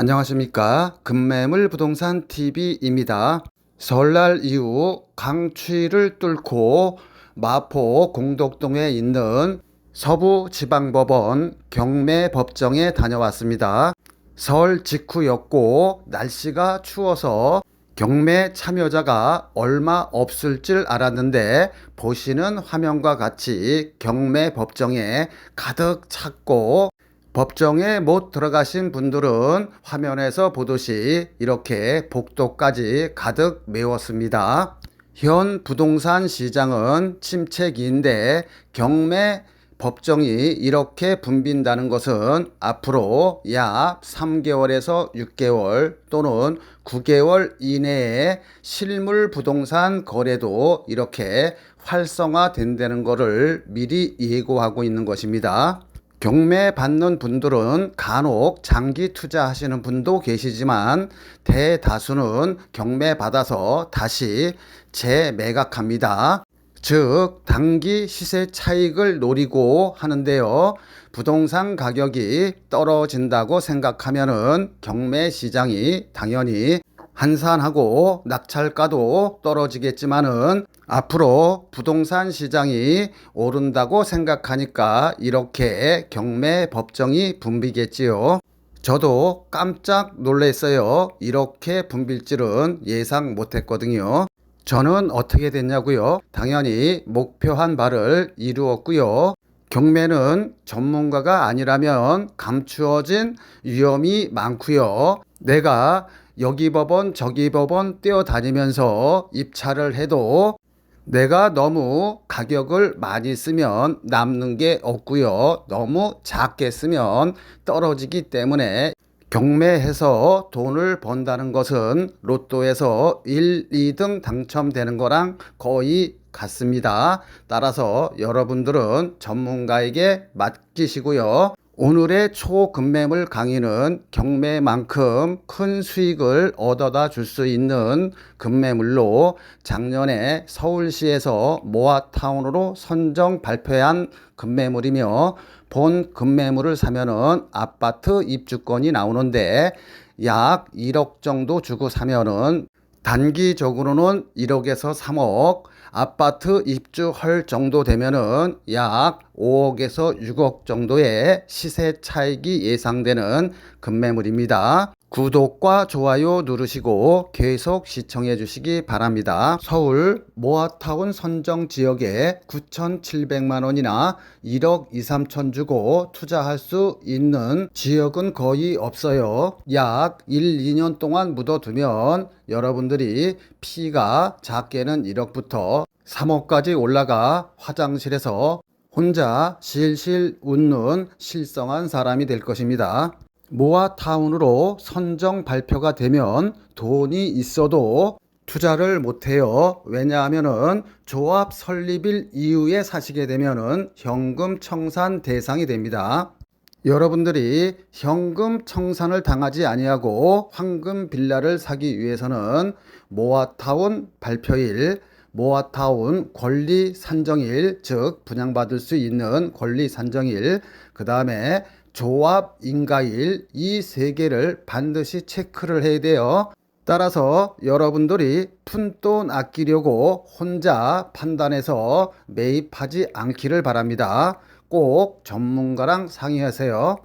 안녕하십니까. 금매물 부동산 TV입니다. 설날 이후 강추위를 뚫고 마포 공덕동에 있는 서부지방법원 경매법정에 다녀왔습니다. 설 직후였고 날씨가 추워서 경매 참여자가 얼마 없을 줄 알았는데 보시는 화면과 같이 경매법정에 가득 찼고, 법정에 못 들어가신 분들은 화면에서 보듯이 이렇게 복도까지 가득 메웠습니다. 현 부동산 시장은 침체기인데 경매 법정이 이렇게 붐빈다는 것은 앞으로 약 3개월에서 6개월 또는 9개월 이내에 실물 부동산 거래도 이렇게 활성화된다는 것을 미리 예고하고 있는 것입니다. 경매 받는 분들은 간혹 장기 투자하시는 분도 계시지만 대다수는 경매 받아서 다시 재매각합니다. 즉 단기 시세 차익을 노리고 하는데요. 부동산 가격이 떨어진다고 생각하면은 경매 시장이 당연히 한산하고 낙찰가도 떨어지겠지만은 앞으로 부동산 시장이 오른다고 생각하니까 이렇게 경매 법정이 붐비겠지요. 저도 깜짝 놀랐어요. 이렇게 붐빌 줄은 예상 못했거든요. 저는 어떻게 됐냐고요? 당연히 목표한 바를 이루었고요. 경매는 전문가가 아니라면 감추어진 위험이 많고요. 내가 여기 법원 저기 법원 뛰어다니면서 입찰을 해도 내가 너무 가격을 많이 쓰면 남는 게 없고요. 너무 작게 쓰면 떨어지기 때문에 경매해서 돈을 번다는 것은 로또에서 1, 2등 당첨되는 거랑 거의 같습니다. 따라서 여러분들은 전문가에게 맡기시고요. 오늘의 초급매물 강의는 경매만큼 큰 수익을 얻어다 줄 수 있는 급매물로 작년에 서울시에서 모아타운으로 선정 발표한 급매물이며, 본 급매물을 사면은 아파트 입주권이 나오는데 약 1억 정도 주고 사면은 단기적으로는 1억에서 3억, 아파트 입주할 정도 되면은 약 5억에서 6억 정도의 시세 차익이 예상되는 급매물입니다. 구독과 좋아요 누르시고 계속 시청해 주시기 바랍니다. 서울 모아타운 선정 지역에 9,700만 원이나 1억 2, 3천 주고 투자할 수 있는 지역은 거의 없어요. 약 1, 2년 동안 묻어두면 여러분들이 피가 작게는 1억부터 3억까지 올라가 화장실에서 혼자 실실 웃는 실성한 사람이 될 것입니다. 모아타운으로 선정 발표가 되면 돈이 있어도 투자를 못해요. 왜냐하면은 조합 설립일 이후에 사시게 되면은 현금 청산 대상이 됩니다. 여러분들이 현금 청산을 당하지 아니하고 황금 빌라를 사기 위해서는 모아타운 발표일, 모아타운 권리 산정일, 즉 분양받을 수 있는 권리 산정일, 그 다음에 조합 인가일, 이 세 개를 반드시 체크를 해야 돼요. 따라서 여러분들이 푼돈 아끼려고 혼자 판단해서 매입하지 않기를 바랍니다. 꼭 전문가랑 상의하세요.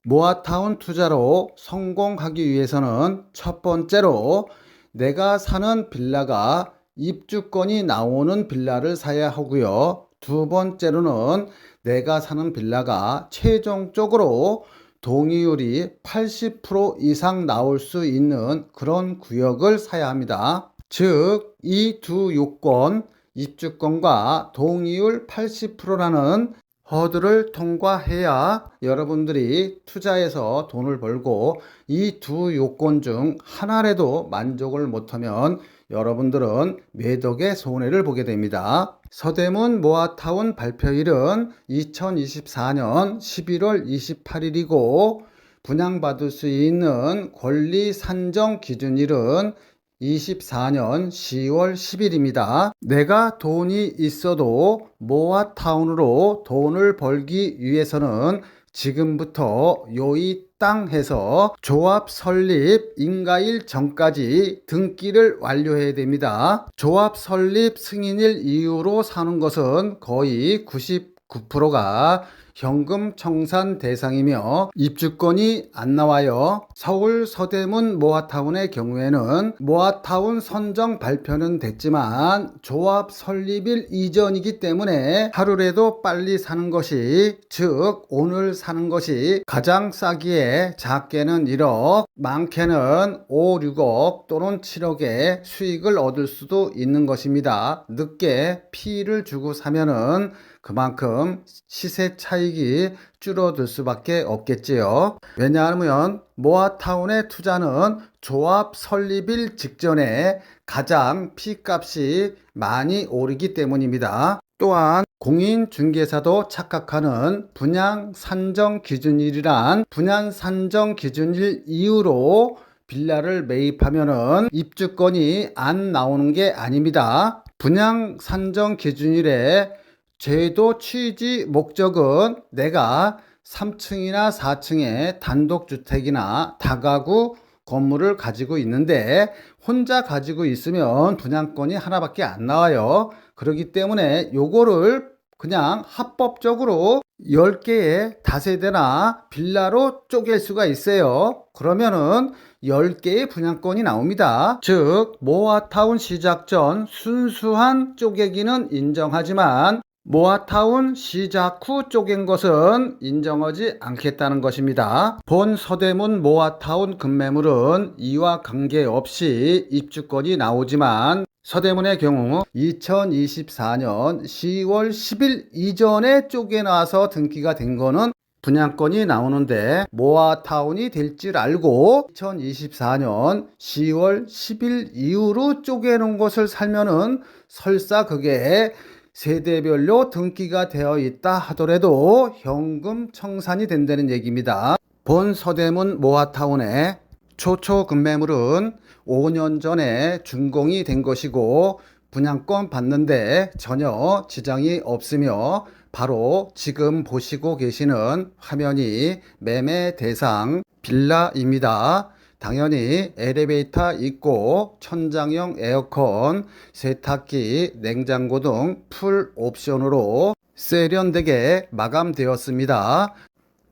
모아타운 투자로 성공하기 위해서는 첫 번째로 내가 사는 빌라가 입주권이 나오는 빌라를 사야 하고요. 두 번째로는 내가 사는 빌라가 최종적으로 동의율이 80% 이상 나올 수 있는 그런 구역을 사야 합니다. 즉, 이 두 요건, 입주권과 동의율 80%라는 허들을 통과해야 여러분들이 투자해서 돈을 벌고, 이 두 요건 중 하나라도 만족을 못하면 여러분들은 매덕의 손해를 보게 됩니다. 서대문 모아타운 발표일은 2024년 11월 28일이고 분양받을 수 있는 권리 산정 기준일은 24년 10월 10일입니다. 내가 돈이 있어도 모아타운으로 돈을 벌기 위해서는 지금부터 요이 합당해서 조합 설립 인가일 전까지 등기를 완료해야 됩니다. 조합 설립 승인일 이후로 사는 것은 거의 99%가 현금 청산 대상이며 입주권이 안 나와요. 서울 서대문 모아타운의 경우에는 모아타운 선정 발표는 됐지만 조합 설립일 이전이기 때문에 하루라도 빨리 사는 것이, 즉 오늘 사는 것이 가장 싸기에 작게는 1억, 많게는 5, 6억 또는 7억의 수익을 얻을 수도 있는 것입니다. 늦게 피를 주고 사면은 그만큼 시세 차익이 줄어들 수밖에 없겠지요. 왜냐하면 모아타운의 투자는 조합 설립일 직전에 가장 피값이 많이 오르기 때문입니다. 또한 공인중개사도 착각하는 분양 산정 기준일이란 분양 산정 기준일 이후로 빌라를 매입하면은 입주권이 안 나오는 게 아닙니다. 분양 산정 기준일에 제도 취지 목적은 내가 3층이나 4층의 단독주택이나 다가구 건물을 가지고 있는데 혼자 가지고 있으면 분양권이 하나밖에 안 나와요. 그렇기 때문에 요거를 그냥 합법적으로 10개의 다세대나 빌라로 쪼갤 수가 있어요. 그러면은 10개의 분양권이 나옵니다. 즉 모아타운 시작 전 순수한 쪼개기는 인정하지만 모아타운 시작 후 쪼갠 것은 인정하지 않겠다는 것입니다. 본 서대문 모아타운 급매물은 이와 관계없이 입주권이 나오지만 서대문의 경우 2024년 10월 10일 이전에 쪼개놔서 등기가 된 거는 분양권이 나오는데 모아타운이 될 줄 알고 2024년 10월 10일 이후로 쪼개놓은 것을 살면은 설사 그게 세대별로 등기가 되어 있다 하더라도 현금 청산이 된다는 얘기입니다. 본 서대문 모아타운의 초초 급매물은 5년 전에 준공이 된 것이고 분양권 받는데 전혀 지장이 없으며 바로 지금 보시고 계시는 화면이 매매 대상 빌라입니다. 당연히 엘리베이터 있고 천장형 에어컨, 세탁기, 냉장고 등 풀 옵션으로 세련되게 마감되었습니다.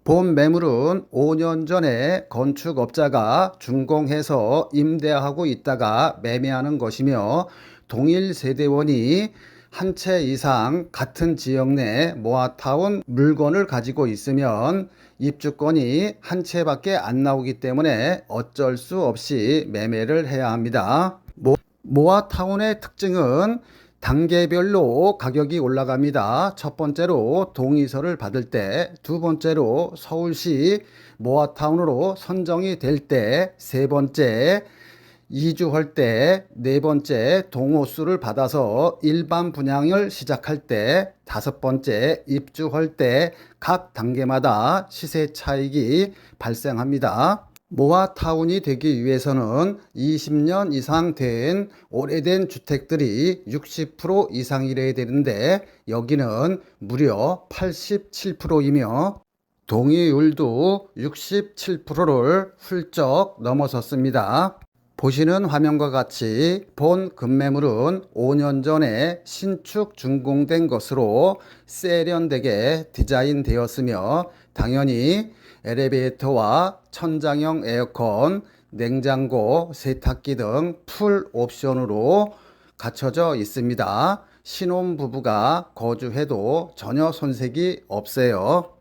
본 매물은 5년 전에 건축업자가 준공해서 임대하고 있다가 매매하는 것이며 동일 세대원이 한 채 이상 같은 지역 내 모아타운 물건을 가지고 있으면 입주권이 한 채밖에 안 나오기 때문에 어쩔 수 없이 매매를 해야 합니다. 모아타운의 특징은 단계별로 가격이 올라갑니다. 첫 번째로 동의서를 받을 때, 두 번째로 서울시 모아타운으로 선정이 될 때, 세 번째 이주할 때, 네 번째 동호수를 받아서 일반 분양을 시작할 때, 다섯 번째 입주할 때 각 단계마다 시세 차익이 발생합니다. 모아타운이 되기 위해서는 20년 이상 된 오래된 주택들이 60% 이상이래야 되는데 여기는 무려 87%이며 동의율도 67%를 훌쩍 넘어섰습니다. 보시는 화면과 같이 본 급매물은 5년 전에 신축 준공된 것으로 세련되게 디자인되었으며 당연히 엘리베이터와 천장형 에어컨, 냉장고, 세탁기 등 풀 옵션으로 갖춰져 있습니다. 신혼부부가 거주해도 전혀 손색이 없어요.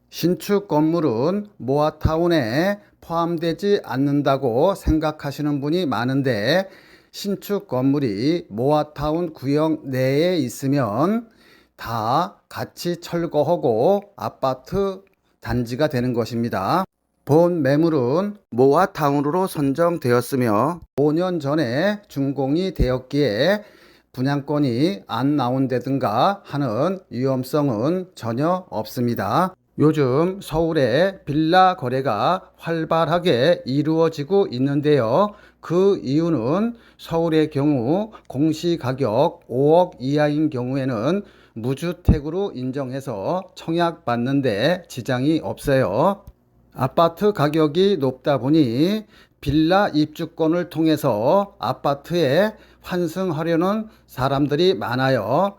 신축 건물은 모아타운에 포함되지 않는다고 생각하시는 분이 많은데 신축 건물이 모아타운 구역 내에 있으면 다 같이 철거하고 아파트 단지가 되는 것입니다. 본 매물은 모아타운으로 선정되었으며 5년 전에 준공이 되었기에 분양권이 안 나온다든가 하는 위험성은 전혀 없습니다. 요즘 서울에 빌라 거래가 활발하게 이루어지고 있는데요. 그 이유는 서울의 경우 공시가격 5억 이하인 경우에는 무주택으로 인정해서 청약받는데 지장이 없어요. 아파트 가격이 높다 보니 빌라 입주권을 통해서 아파트에 환승하려는 사람들이 많아요.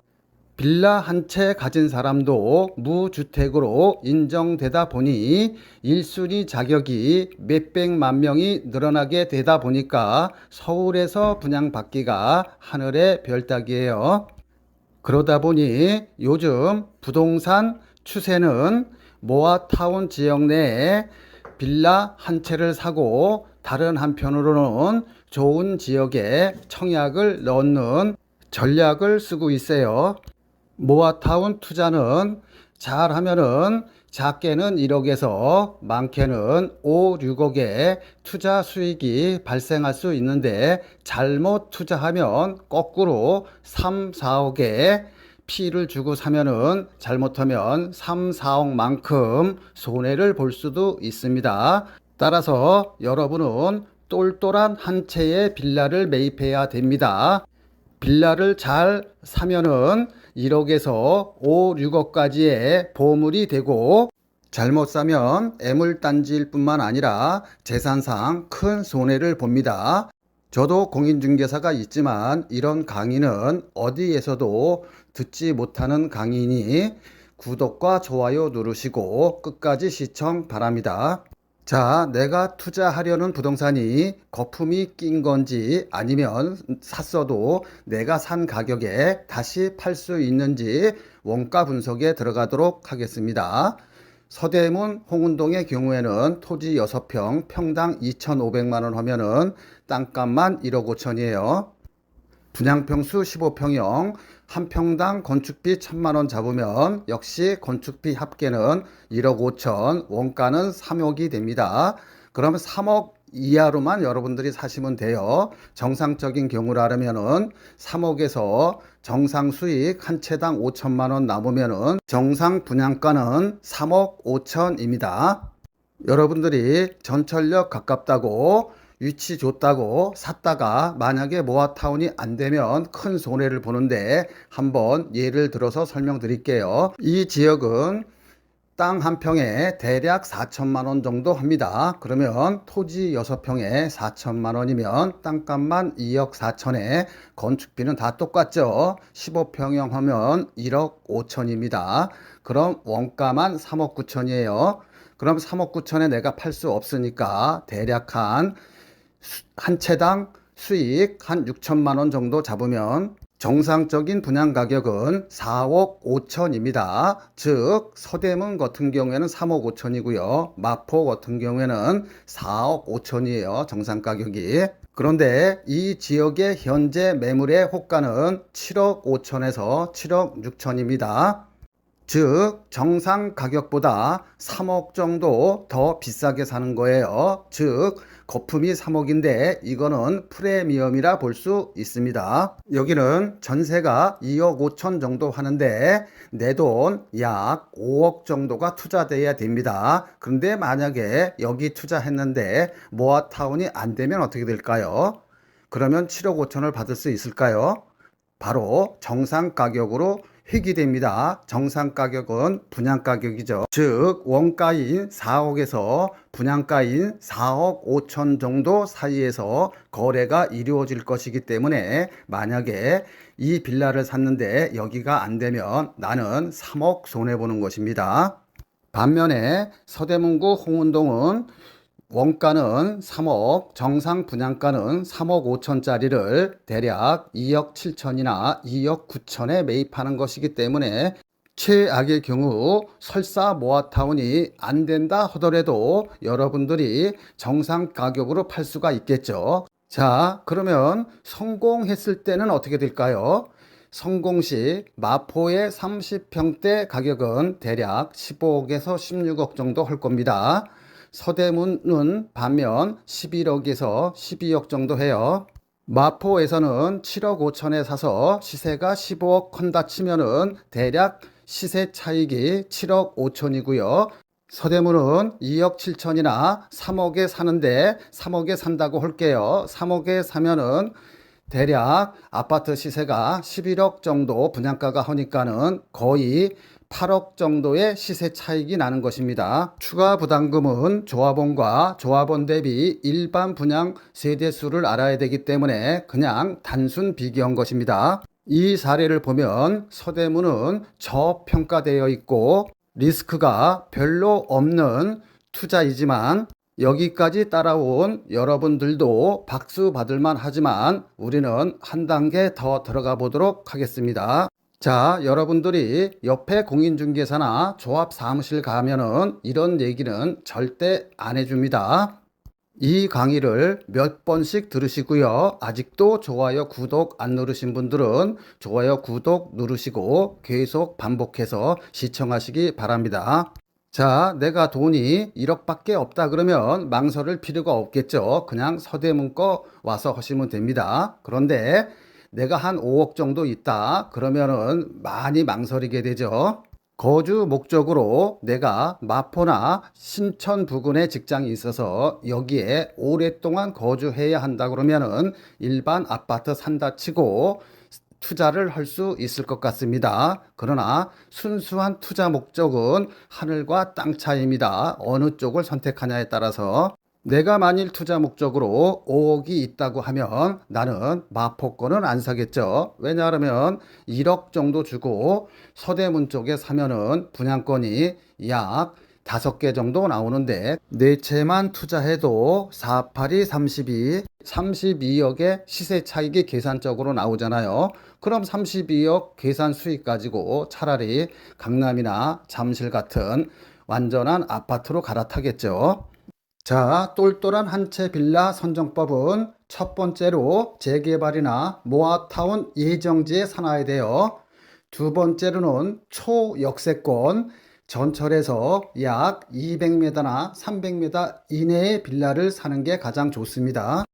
빌라 한 채 가진 사람도 무주택으로 인정되다 보니 1순위 자격이 몇백만 명이 늘어나게 되다 보니까 서울에서 분양받기가 하늘의 별 따기예요. 그러다 보니 요즘 부동산 추세는 모아타운 지역 내에 빌라 한 채를 사고 다른 한편으로는 좋은 지역에 청약을 넣는 전략을 쓰고 있어요. 모아타운 투자는 잘하면은 작게는 1억에서 많게는 5, 6억의 투자 수익이 발생할 수 있는데 잘못 투자하면 거꾸로 3, 4억의 피를 주고 사면은 잘못하면 3, 4억만큼 손해를 볼 수도 있습니다. 따라서 여러분은 똘똘한 한 채의 빌라를 매입해야 됩니다. 빌라를 잘 사면은 1억에서 5, 6억까지의 보물이 되고 잘못 사면 애물단지일 뿐만 아니라 재산상 큰 손해를 봅니다. 저도 공인중개사가 있지만 이런 강의는 어디에서도 듣지 못하는 강의니 구독과 좋아요 누르시고 끝까지 시청 바랍니다. 자, 내가 투자하려는 부동산이 거품이 낀 건지 아니면 샀어도 내가 산 가격에 다시 팔 수 있는지 원가 분석에 들어가도록 하겠습니다. 서대문 홍은동의 경우에는 토지 6평 평당 2,500만 원 하면은 땅값만 1억 5천이에요. 분양평수 15평형 한 평당 건축비 1,000만 원 잡으면 역시 건축비 합계는 1억 5천, 원가는 3억이 됩니다. 그러면 3억 이하로만 여러분들이 사시면 돼요. 정상적인 경우라면은 3억에서 정상 수익 한 채당 5천만 원 남으면은 정상 분양가는 3억 5천입니다. 여러분들이 전철역 가깝다고 위치 좋다고 샀다가 만약에 모아타운이 안 되면 큰 손해를 보는데 한번 예를 들어서 설명드릴게요. 이 지역은 땅 한 평에 대략 4천만 원 정도 합니다. 그러면 토지 6평에 4천만 원이면 땅값만 2억 4천에 건축비는 다 똑같죠. 15평형 하면 1억 5천입니다. 그럼 원가만 3억 9천이에요. 그럼 3억 9천에 내가 팔 수 없으니까 대략 한 채당 수익 한 6천만 원 정도 잡으면 정상적인 분양 가격은 4억 5천입니다. 즉 서대문 같은 경우에는 3억 5천이고요. 마포 같은 경우에는 4억 5천이에요. 정상 가격이. 그런데 이 지역의 현재 매물의 호가는 7억 5천에서 7억 6천입니다. 즉 정상 가격보다 3억 정도 더 비싸게 사는 거예요. 즉 거품이 3억인데 이거는 프리미엄이라 볼 수 있습니다. 여기는 전세가 2억 5천 정도 하는데 내 돈 약 5억 정도가 투자돼야 됩니다. 그런데 만약에 여기 투자했는데 모아타운이 안 되면 어떻게 될까요? 그러면 7억 5천을 받을 수 있을까요? 바로 정상 가격으로 회귀됩니다. 정상 가격은 분양 가격이죠. 즉 원가인 4억에서 분양가인 4억 5천 정도 사이에서 거래가 이루어질 것이기 때문에 만약에 이 빌라를 샀는데 여기가 안 되면 나는 3억 손해보는 것입니다. 반면에 서대문구 홍은동은 원가는 3억, 정상 분양가는 3억 5천짜리를 대략 2억 7천이나 2억 9천에 매입하는 것이기 때문에 최악의 경우 설사 모아타운이 안 된다 하더라도 여러분들이 정상 가격으로 팔 수가 있겠죠. 자, 그러면 성공했을 때는 어떻게 될까요? 성공 시 마포의 30평대 가격은 대략 15억에서 16억 정도 할 겁니다. 서대문은 반면 11억에서 12억 정도 해요. 마포에서는 7억 5천에 사서 시세가 15억 한다 치면은 대략 시세 차익이 7억 5천이고요. 서대문은 2억 7천이나 3억에 사는데 3억에 산다고 할게요. 3억에 사면은 대략 아파트 시세가 11억 정도 분양가가 하니까는 거의 8억 정도의 시세 차익이 나는 것입니다. 추가 부담금은 조합원과 조합원 대비 일반 분양 세대수를 알아야 되기 때문에 그냥 단순 비교한 것입니다. 이 사례를 보면 서대문은 저평가되어 있고 리스크가 별로 없는 투자이지만 여기까지 따라온 여러분들도 박수 받을만 하지만 우리는 한 단계 더 들어가 보도록 하겠습니다. 자, 여러분들이 옆에 공인중개사나 조합 사무실 가면은 이런 얘기는 절대 안 해줍니다. 이 강의를 몇 번씩 들으시고요. 아직도 좋아요, 구독 안 누르신 분들은 좋아요, 구독 누르시고 계속 반복해서 시청하시기 바랍니다. 자, 내가 돈이 1억밖에 없다 그러면 망설일 필요가 없겠죠. 그냥 서대문 거 와서 하시면 됩니다. 그런데 내가 한 5억 정도 있다 그러면은 많이 망설이게 되죠. 거주 목적으로 내가 마포나 신천 부근에 직장이 있어서 여기에 오랫동안 거주해야 한다 그러면은 일반 아파트 산다 치고 투자를 할 수 있을 것 같습니다. 그러나 순수한 투자 목적은 하늘과 땅 차이입니다. 어느 쪽을 선택하냐에 따라서 내가 만일 투자 목적으로 5억이 있다고 하면 나는 마포권은 안 사겠죠. 왜냐하면 1억 정도 주고 서대문 쪽에 사면은 분양권이 약 5개 정도 나오는데 네 채만 투자해도 4, 8이 32, 32억의 시세 차익이 계산적으로 나오잖아요. 그럼 32억 계산 수익 가지고 차라리 강남이나 잠실 같은 완전한 아파트로 갈아타겠죠. 자, 똘똘한 한 채 빌라 선정법은 첫 번째로 재개발이나 모아타운 예정지에 사놔야 돼요. 두 번째로는 초역세권, 전철에서 약 200m나 300m 이내의 빌라를 사는 게 가장 좋습니다.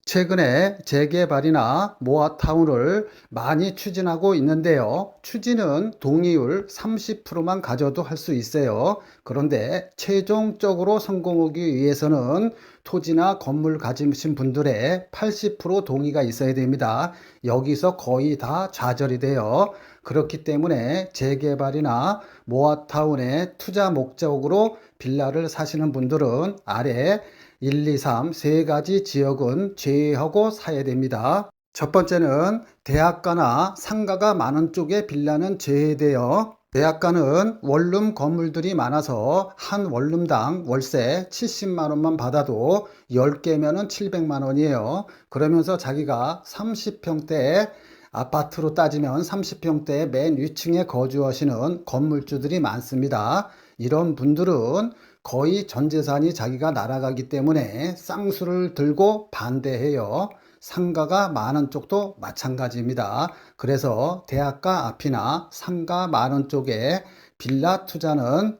최근에 재개발이나 모아타운을 많이 추진하고 있는데요. 추진은 동의율 30%만 가져도 할 수 있어요. 그런데 최종적으로 성공하기 위해서는 토지나 건물 가지신 분들의 80% 동의가 있어야 됩니다. 여기서 거의 다 좌절이 돼요. 그렇기 때문에 재개발이나 모아타운의 투자 목적으로 빌라를 사시는 분들은 아래 1, 2, 3 세 가지 지역은 제외하고 사야 됩니다. 첫 번째는 대학가나 상가가 많은 쪽의 빌라는 제외돼요. 대학가는 원룸 건물들이 많아서 한 원룸당 월세 70만 원만 받아도 10개면은 700만 원이에요. 그러면서 자기가 30평대 아파트로 따지면 30평대 맨 위층에 거주하시는 건물주들이 많습니다. 이런 분들은 거의 전 재산이 자기가 날아가기 때문에 쌍수를 들고 반대해요. 상가가 많은 쪽도 마찬가지입니다. 그래서 대학가 앞이나 상가 많은 쪽에 빌라 투자는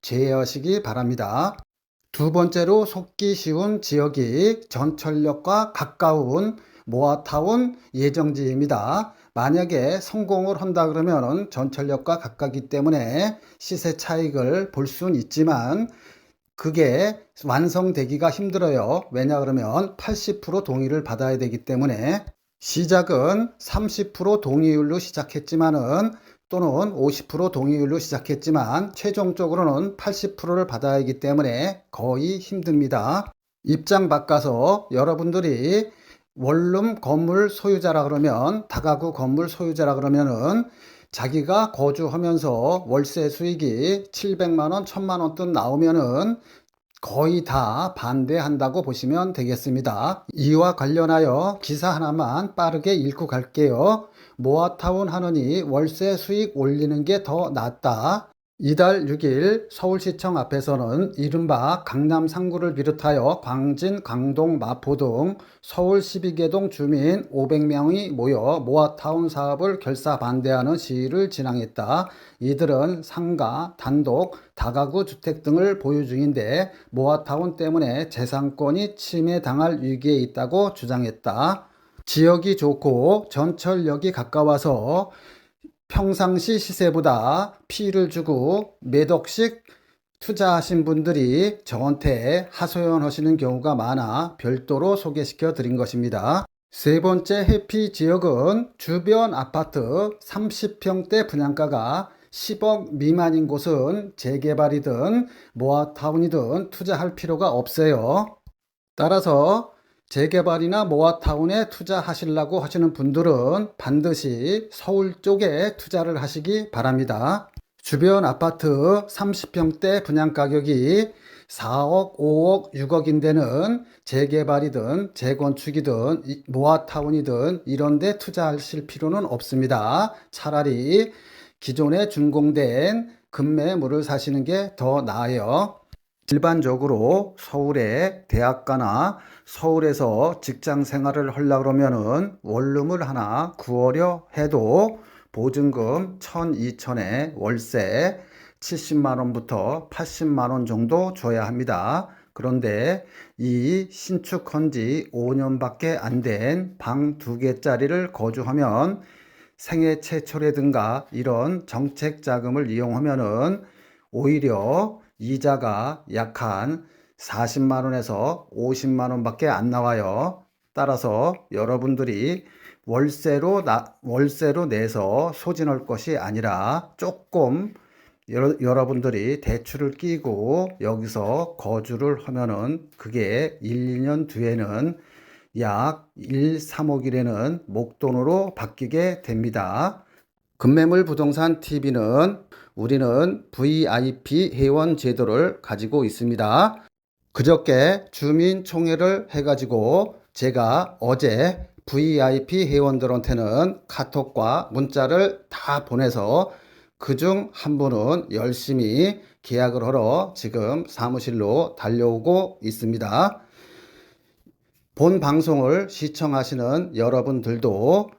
제외하시기 바랍니다. 두 번째로 속기 쉬운 지역이 전철역과 가까운 모아타운 예정지입니다. 만약에 성공을 한다 그러면 전철역과 가깝기 때문에 시세 차익을 볼 수는 있지만 그게 완성되기가 힘들어요. 왜냐 그러면 80% 동의를 받아야 되기 때문에 시작은 30% 동의율로 시작했지만은 또는 50% 동의율로 시작했지만 최종적으로는 80%를 받아야 하기 때문에 거의 힘듭니다. 입장 바꿔서 여러분들이 원룸 건물 소유자라 그러면 다가구 건물 소유자라 그러면은 자기가 거주하면서 월세 수익이 700만 원, 1000만 원 돈 나오면은 거의 다 반대한다고 보시면 되겠습니다. 이와 관련하여 기사 하나만 빠르게 읽고 갈게요. 모아타운 하느니 월세 수익 올리는 게 더 낫다. 이달 6일 서울시청 앞에서는 이른바 강남 3구를 비롯하여 광진, 강동, 마포 등 서울 12개 동 주민 500명이 모여 모아타운 사업을 결사 반대하는 시위를 진행했다. 이들은 상가, 단독, 다가구 주택 등을 보유 중인데 모아타운 때문에 재산권이 침해당할 위기에 있다고 주장했다. 지역이 좋고 전철역이 가까워서 평상시 시세보다 피를 주고 몇 억씩 투자하신 분들이 저한테 하소연하시는 경우가 많아 별도로 소개시켜 드린 것입니다. 세 번째 해피 지역은 주변 아파트 30평대 분양가가 10억 미만인 곳은 재개발이든 모아타운이든 투자할 필요가 없어요. 따라서 재개발이나 모아타운에 투자하시려고 하시는 분들은 반드시 서울 쪽에 투자를 하시기 바랍니다. 주변 아파트 30평대 분양가격이 4억, 5억, 6억인 데는 재개발이든 재건축이든 모아타운이든 이런 데 투자하실 필요는 없습니다. 차라리 기존에 준공된 급매물을 사시는 게 더 나아요. 일반적으로 서울의 대학가나 서울에서 직장 생활을 하려고 그러면은 원룸을 하나 구하려 해도 보증금 1,000, 2,000에 월세 70만 원부터 80만 원 정도 줘야 합니다. 그런데 이 신축한 지 5년밖에 안 된 방 2개짜리를 거주하면 생애 최초라든가 이런 정책 자금을 이용하면은 오히려 이자가 약 한 40만 원에서 50만 원밖에 안 나와요. 따라서 여러분들이 월세로 내서 소진할 것이 아니라 조금 여러분들이 대출을 끼고 여기서 거주를 하면은 그게 1, 2년 뒤에는 약 1, 3억이라는 목돈으로 바뀌게 됩니다. 급매물 부동산 TV는 우리는 VIP 회원 제도를 가지고 있습니다. 그저께 주민총회를 해가지고 제가 어제 VIP 회원들한테는 카톡과 문자를 다 보내서 그중 한 분은 열심히 계약을 하러 지금 사무실로 달려오고 있습니다. 본 방송을 시청하시는 여러분들도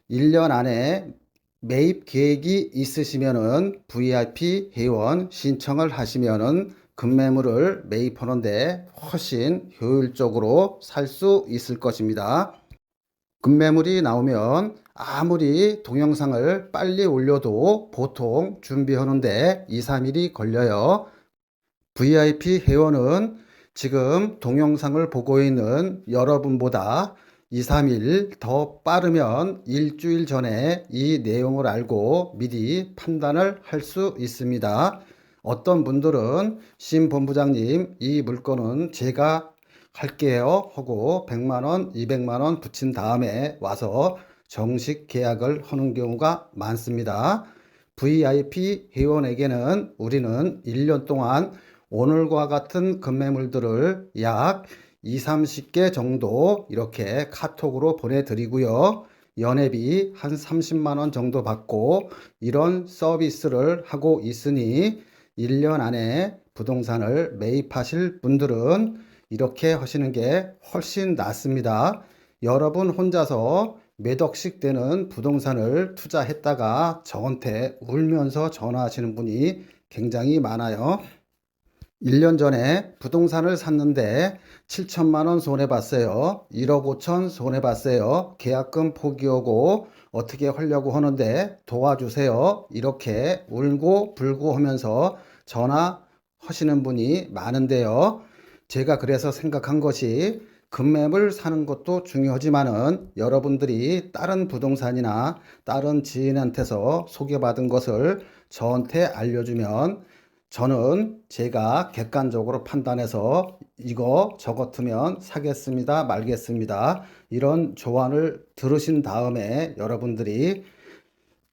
1년 안에 매입 계획이 있으시면은 VIP 회원 신청을 하시면은 급매물을 매입하는데 훨씬 효율적으로 살 수 있을 것입니다. 급매물이 나오면 아무리 동영상을 빨리 올려도 보통 준비하는데 2, 3일이 걸려요. VIP 회원은 지금 동영상을 보고 있는 여러분보다 2, 3일 더 빠르면 일주일 전에 이 내용을 알고 미리 판단을 할 수 있습니다. 어떤 분들은 심 본부장님 이 물건은 제가 할게요 하고 100만 원, 200만 원 붙인 다음에 와서 정식 계약을 하는 경우가 많습니다. VIP 회원에게는 우리는 1년 동안 오늘과 같은 급매물들을 약 2, 30개 정도 이렇게 카톡으로 보내드리고요. 연회비 한 30만 원 정도 받고 이런 서비스를 하고 있으니 1년 안에 부동산을 매입하실 분들은 이렇게 하시는 게 훨씬 낫습니다. 여러분 혼자서 몇 억씩 되는 부동산을 투자했다가 저한테 울면서 전화하시는 분이 굉장히 많아요. 1년 전에 부동산을 샀는데 7천만 원 손해봤어요. 1억 5천 손해봤어요. 계약금 포기하고 어떻게 하려고 하는데 도와주세요. 이렇게 울고 불고 하면서 전화하시는 분이 많은데요. 제가 그래서 생각한 것이 급매물 사는 것도 중요하지만은 여러분들이 다른 부동산이나 다른 지인한테서 소개받은 것을 저한테 알려주면 저는 제가 객관적으로 판단해서 이거 저 같으면 사겠습니다, 말겠습니다. 이런 조언을 들으신 다음에 여러분들이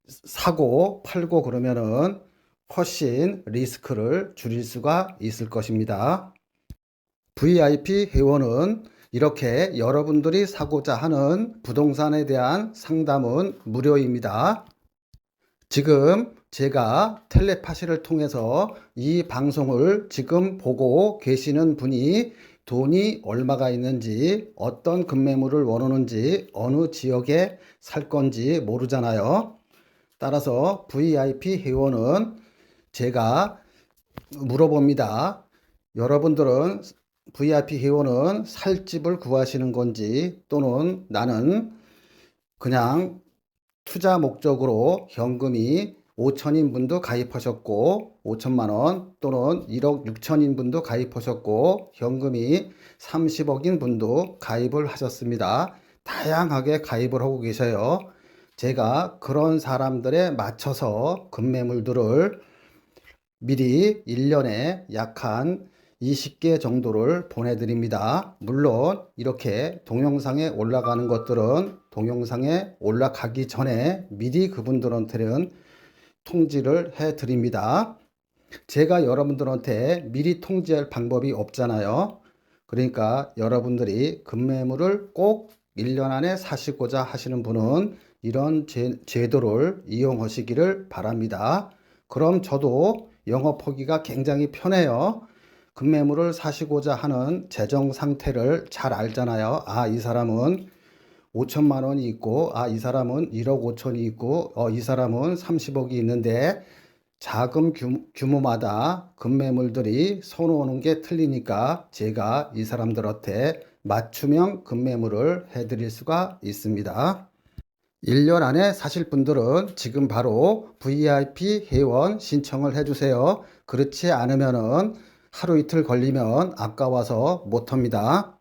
사고 팔고 그러면은 훨씬 리스크를 줄일 수가 있을 것입니다. VIP 회원은 이렇게 여러분들이 사고자 하는 부동산에 대한 상담은 무료입니다. 지금 제가 텔레파시를 통해서 이 방송을 지금 보고 계시는 분이 돈이 얼마가 있는지, 어떤 급매물을 원하는지, 어느 지역에 살 건지 모르잖아요. 따라서 VIP 회원은 제가 물어봅니다. 여러분들은 VIP 회원은 살 집을 구하시는 건지 또는 나는 그냥 투자 목적으로 현금이 5천인 분도 가입하셨고 5천만 원 또는 1억 6천인 분도 가입하셨고 현금이 30억인 분도 가입을 하셨습니다. 다양하게 가입을 하고 계셔요. 제가 그런 사람들에 맞춰서 급매물들을 미리 1년에 약 한 20개 정도를 보내드립니다. 물론 이렇게 동영상에 올라가는 것들은 동영상에 올라가기 전에 미리 그분들한테는 통지를 해드립니다. 제가 여러분들한테 미리 통지할 방법이 없잖아요. 그러니까 여러분들이 급매물을 꼭 1년 안에 사시고자 하시는 분은 이런 제도를 이용하시기를 바랍니다. 그럼 저도 영업하기가 굉장히 편해요. 급매물을 사시고자 하는 재정 상태를 잘 알잖아요. 아, 이 사람은 5천만 원이 있고, 아, 이 사람은 1억 5천이 있고, 이 사람은 30억이 있는데 자금 규모마다 급매물들이 선호하는 게 틀리니까 제가 이 사람들한테 맞춤형 급매물을 해드릴 수가 있습니다. 1년 안에 사실 분들은 지금 바로 VIP 회원 신청을 해주세요. 그렇지 않으면은 하루 이틀 걸리면 아까워서 못합니다.